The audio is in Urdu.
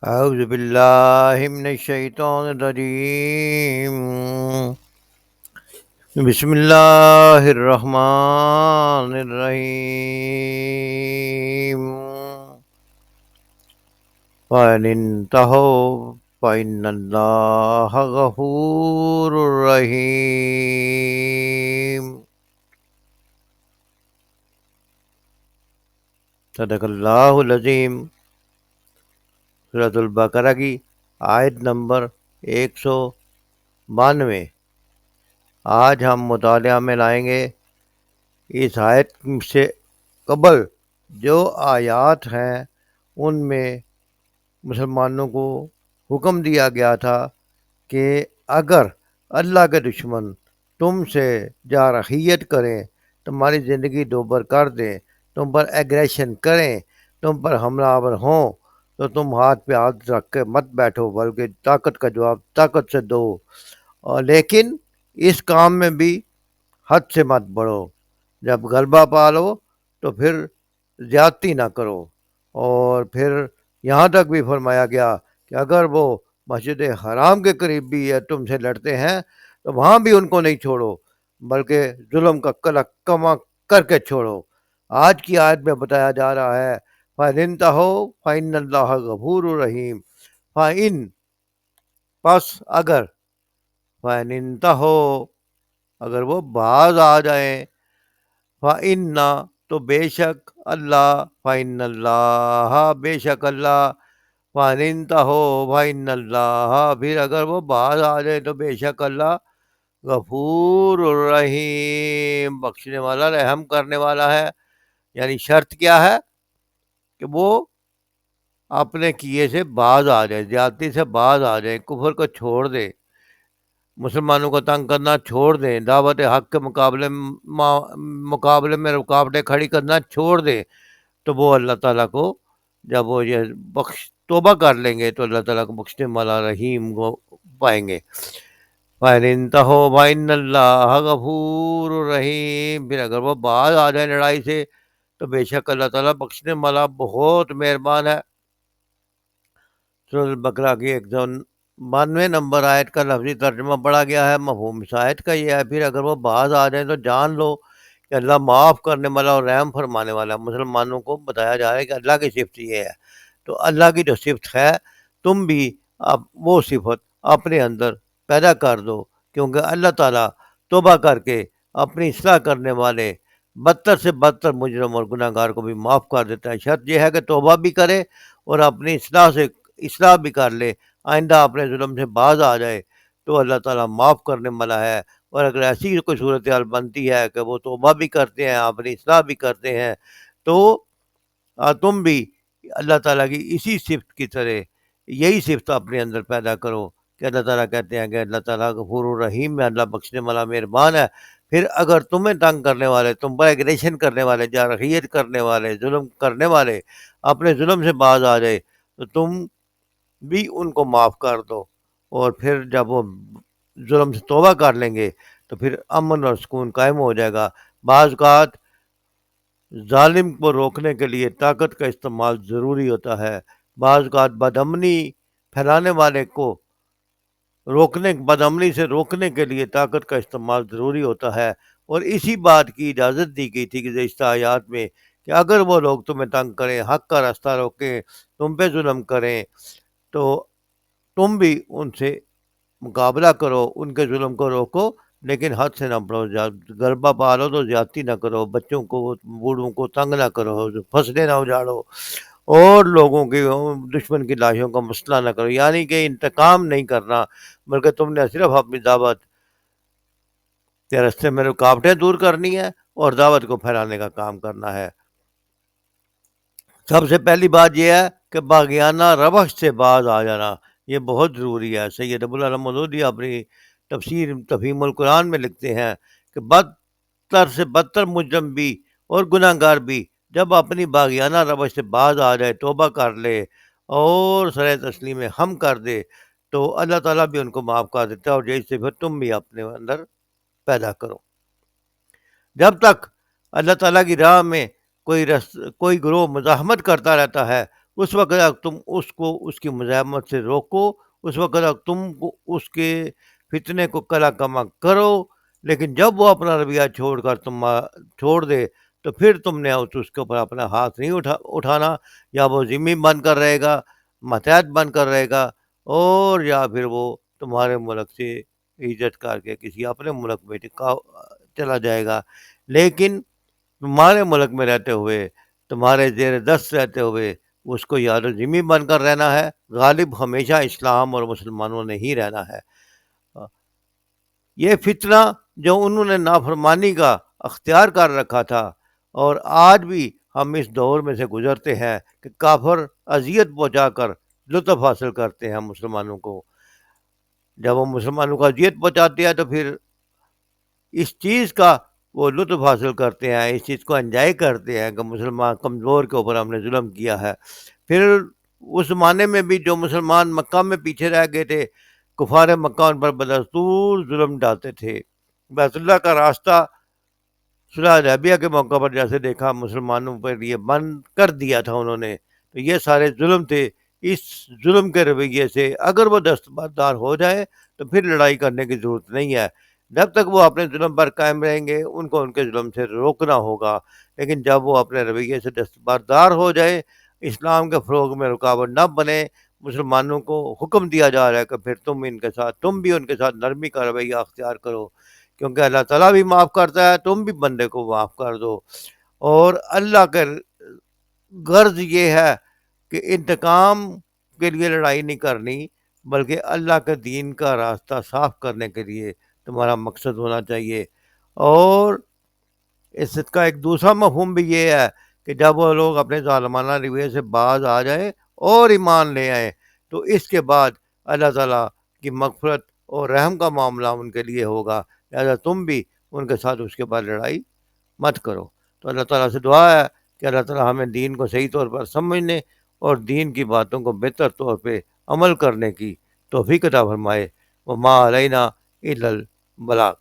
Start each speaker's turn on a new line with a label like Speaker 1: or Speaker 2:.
Speaker 1: أعوذ بالله من الشيطان الرجيم. بسم الله الرحمن الرحيم. وإن انتهوا فإن الله غفور رحيم. صدق اللہ العظیم. سورۃ البقرہ کی آیت نمبر 192. آج ہم مطالعہ میں لائیں گے اس آیت سے قبل جو آیات ہیں ان میں مسلمانوں کو حکم دیا گیا تھا کہ اگر اللہ کے دشمن تم سے جارحیت کریں، تمہاری زندگی دوبر کر دیں، تم پر ایگریشن کریں، تم پر حملہ آور ہوں، تو تم ہاتھ پہ ہاتھ رکھ کے مت بیٹھو، بلکہ طاقت کا جواب طاقت سے دو، لیکن اس کام میں بھی حد سے مت بڑھو. جب غلبہ پالو تو پھر زیادتی نہ کرو. اور پھر یہاں تک بھی فرمایا گیا کہ اگر وہ مسجد حرام کے قریب بھی تم سے لڑتے ہیں تو وہاں بھی ان کو نہیں چھوڑو، بلکہ ظلم کا کلک کما کر کے چھوڑو. آج کی آیت میں بتایا جا رہا ہے فَإِنْ انتَهُوا فَإِنَّ اللَّهَ غَفُورٌ رَحِيمٌ. فَإِنْ پس اگر، فَإِنْ انتَهُوا اگر وہ باز آ جائیں، فَإِنَّ تو بے شک اللہ، فَإِنَّ اللَّهَ بے شک اللہ، فَإِنْ انتَهُوا فَإِنَّ اللَّهَ پھر اگر وہ باز آ جائے تو بے شک اللہ غفور الرحیم بخشنے والا رحم کرنے والا ہے. یعنی شرط کیا ہے کہ وہ اپنے کیے سے باز آ جائے، زیادتی سے باز آ جائے، کفر کو چھوڑ دے، مسلمانوں کو تنگ کرنا چھوڑ دیں، دعوت حق کے مقابلے میں رکاوٹیں کھڑی کرنا چھوڑ دیں، تو وہ اللہ تعالیٰ کو جب وہ یہ توبہ کر لیں گے تو اللہ تعالیٰ کو بخشنے والا رحیم کو پائیں گے. فَإِنْ انتَهُوا فَإِنَّ اللَّهَ غَفُورٌ رَحِيمٌ پھر اگر وہ باز آ جائے لڑائی سے تو بے شک اللہ تعالیٰ بخشنے والا بہت مہربان ہے. سورۃ البقرہ کی 192 نمبر آیت کا لفظی ترجمہ پڑھا گیا ہے. مفہوم اس آیت کا یہ ہے پھر اگر وہ باز آ جائیں تو جان لو کہ اللہ معاف کرنے والا اور رحم فرمانے والا. مسلمانوں کو بتایا جا رہا ہے کہ اللہ کی صفت یہ ہے، تو اللہ کی جو صفت ہے تم بھی اب وہ صفت اپنے اندر پیدا کر دو، کیونکہ اللہ تعالیٰ توبہ کر کے اپنی اصلاح کرنے والے بدتر سے بدتر مجرم اور گناہ گار کو بھی معاف کر دیتا ہے. شرط یہ ہے کہ توبہ بھی کرے اور اپنی اصلاح بھی کر لے، آئندہ اپنے ظلم سے باز آ جائے تو اللہ تعالیٰ معاف کرنے والا ہے. اور اگر ایسی کوئی صورتحال بنتی ہے کہ وہ توبہ بھی کرتے ہیں، اپنی اصلاح بھی کرتے ہیں، تو تم بھی اللہ تعالیٰ کی اسی صفت کی طرح یہی صفت اپنے اندر پیدا کرو کہ اللہ تعالیٰ کہتے ہیں کہ اللہ تعالیٰ غفور الرحیم ہے، اللہ بخشنے والا مہربان ہے. پھر اگر تمہیں تنگ کرنے والے، تم پر ایگریشن کرنے والے، جارحیت کرنے والے، ظلم کرنے والے اپنے ظلم سے باز آ جائے تو تم بھی ان کو معاف کر دو. اور پھر جب وہ ظلم سے توبہ کر لیں گے تو پھر امن اور سکون قائم ہو جائے گا. بعض اوقات ظالم کو روکنے کے لیے طاقت کا استعمال ضروری ہوتا ہے، بعض اوقات بدامنی پھیلانے والے کو بدامنی سے روکنے کے لیے طاقت کا استعمال ضروری ہوتا ہے. اور اسی بات کی اجازت دی گئی تھی کہ گزشتہ آیات میں کہ اگر وہ لوگ تمہیں تنگ کریں، حق کا راستہ روکیں، تم پہ ظلم کریں، تو تم بھی ان سے مقابلہ کرو، ان کے ظلم کو روکو، لیکن حد سے نہ بڑھو، غلبہ پالو تو زیادتی نہ کرو، بچوں کو بوڑھوں کو تنگ نہ کرو، فصلیں نہ اجاڑو، اور لوگوں کی دشمن کی لاشوں کا مسئلہ نہ کرو. یعنی کہ انتقام نہیں کرنا، بلکہ تم نے صرف اپنی دعوت کے راستے میں رکاوٹیں دور کرنی ہے اور دعوت کو پھیلانے کا کام کرنا ہے. سب سے پہلی بات یہ ہے کہ باغیانہ روش سے باز آ جانا، یہ بہت ضروری ہے. سید ابو العلا مودودی اپنی تفسیر تفہیم القرآن میں لکھتے ہیں کہ بدتر سے بدتر مجرم بھی اور گناہ گار بھی جب اپنی باغیانہ روش سے باز آ جائے، توبہ کر لے اور سرے تسلیم ہم کر دے تو اللہ تعالیٰ بھی ان کو معاف کر دیتا ہے. اور یہی سے پھر تم بھی اپنے اندر پیدا کرو. جب تک اللہ تعالیٰ کی راہ میں کوئی گروہ مزاحمت کرتا رہتا ہے، اس وقت اگر تم اس کو اس کی مزاحمت سے روکو، اس وقت اگر تم کو اس کے فتنے کو کلا کما کرو، لیکن جب وہ اپنا رویہ چھوڑ کر چھوڑ دے تو پھر تم نے اس کے اوپر اپنا ہاتھ نہیں اٹھانا، یا وہ ذمہ بن کر رہے گا، ماتحت بن کر رہے گا، اور یا پھر وہ تمہارے ملک سے ہجرت کر کے کسی اپنے ملک میں چلا جائے گا۔ لیکن تمہارے ملک میں رہتے ہوئے، تمہارے زیر دست رہتے ہوئے اس کو یاد و ذمہ بن کر رہنا ہے۔ غالب ہمیشہ اسلام اور مسلمانوں نے ہی رہنا ہے۔ یہ فتنہ جو انہوں نے نافرمانی کا اختیار کر رکھا تھا، اور آج بھی ہم اس دور میں سے گزرتے ہیں کہ کافر اذیت پہنچا کر لطف حاصل کرتے ہیں مسلمانوں کو۔ جب وہ مسلمانوں کو اذیت پہنچاتے ہیں تو پھر اس چیز کا وہ لطف حاصل کرتے ہیں، اس چیز کو انجوائے کرتے ہیں کہ مسلمان کمزور کے اوپر ہم نے ظلم کیا ہے۔ پھر اس زمانے میں بھی جو مسلمان مکہ میں پیچھے رہ گئے تھے، کفار مکہ ان پر بدستور ظلم ڈالتے تھے۔ بیت اللہ کا راستہ صلح حدیبیہ کے موقع پر جیسے دیکھا، مسلمانوں پر یہ بند کر دیا تھا انہوں نے، تو یہ سارے ظلم تھے۔ اس ظلم کے رویے سے اگر وہ دستبردار ہو جائے تو پھر لڑائی کرنے کی ضرورت نہیں ہے۔ جب تک وہ اپنے ظلم پر قائم رہیں گے ان کو ان کے ظلم سے روکنا ہوگا، لیکن جب وہ اپنے رویے سے دستبردار ہو جائے، اسلام کے فروغ میں رکاوٹ نہ بنے، مسلمانوں کو حکم دیا جا رہا ہے کہ پھر تم بھی ان کے ساتھ نرمی کا رویہ اختیار کرو، کیونکہ اللہ تعالیٰ بھی معاف کرتا ہے، تم بھی بندے کو معاف کر دو۔ اور اللہ کا غرض یہ ہے کہ انتقام کے لیے لڑائی نہیں کرنی، بلکہ اللہ کے دین کا راستہ صاف کرنے کے لیے تمہارا مقصد ہونا چاہیے۔ اور اس کا ایک دوسرا مفہوم بھی یہ ہے کہ جب وہ لوگ اپنے ظالمانہ رویے سے باز آ جائیں اور ایمان لے آئیں تو اس کے بعد اللہ تعالیٰ کی مغفرت اور رحم کا معاملہ ان کے لیے ہوگا، لہذا تم بھی ان کے ساتھ اس کے بعد لڑائی مت کرو۔ تو اللہ تعالیٰ سے دعا ہے کہ اللہ تعالیٰ ہمیں دین کو صحیح طور پر سمجھنے اور دین کی باتوں کو بہتر طور پہ عمل کرنے کی توفیق عطا فرمائے۔ وما علینا الا البلاغ۔